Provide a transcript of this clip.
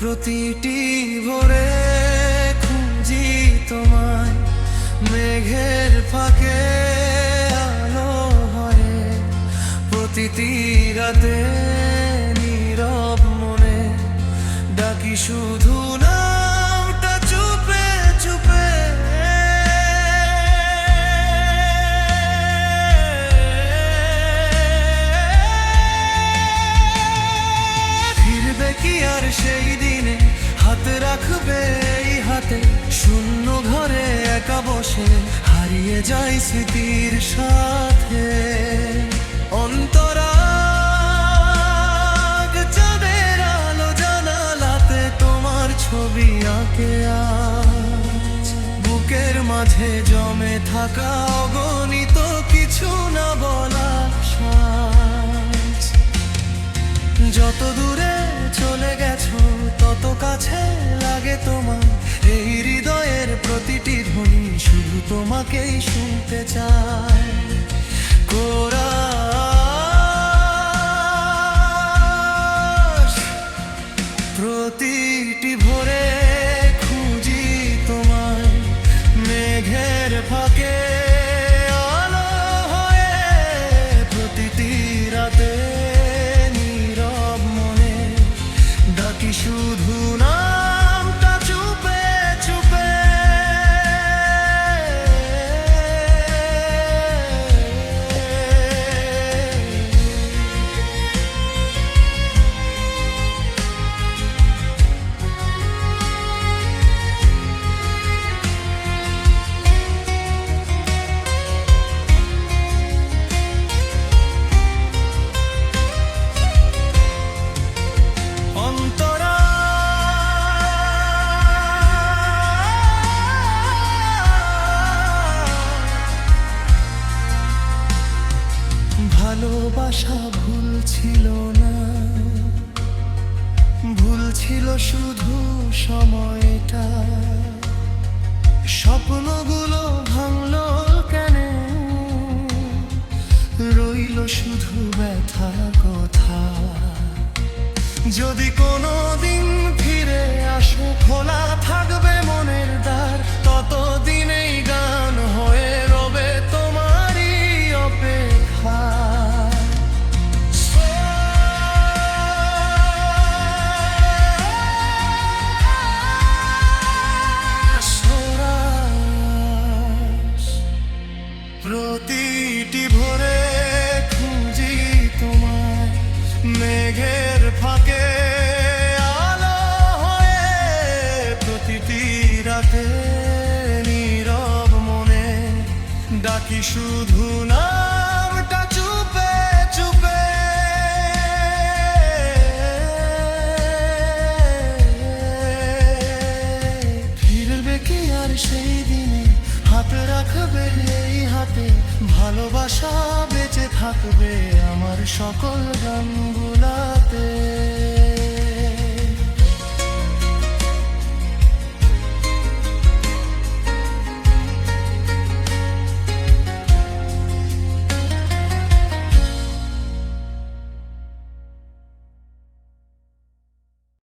প্রতিটি ভোরে খুঁজি তোমায়, মেঘের ফাঁকে আলো হয়ে। প্রতিটি রাতে নীরব মনে ডাকি শুধু নামটা চুপে চুপে। ফিরবে কি আর সেই দিনে, হাত রাখবে এই হাতে, শূন্য ঘরে একা বসে হারিয়ে যাই স্মৃতির সাথে। অন্তরাগ চাঁদের আলো জানালাতে তোমার ছবি আঁকে আজ। বুকের মাঝে জমে থাকা অগণিত কিছু না বলা সাজ। যত দূরে চলে গেছো তত কাছে লাগে তোমার, এই হৃদয়ের প্রতিটি ধ্বনি শুধু তোমাকেই শুনতে চায়। কোরাস প্রতিটি ভোরে খুঁজি তোমায়, মেঘের ফাঁকে আলো হয়ে। প্রতিটি রাতে নীরব মনে ডাকি শুধু নামটা চুপে চুপে। ভালোবাসা ভুল ছিল না, ভুল ছিল শুধু সময়টা। স্বপ্নগুলো ভাঙলো কেন, রইল শুধু ব্যথার কথা। যদি কোনো দিন ফিরে আসো, খোলা থাকবে মনের দ্বার, ততদিনেই গান হয়ে রবে তোমারই অপেক্ষা। প্রতিটি ভোরে খুঁজি তোমায়, মেঘের ফাঁকে আলো হয়ে। প্রতিটি রাতে নীরব মনে ডাকি শুধু নামটা চুপে চুপে। ফিরবে কি আর সেই দিনে, হাত রাখবে এই হাতে, ভালোবাসা বেঁচে থাকবে আমার সকল গানগুলো।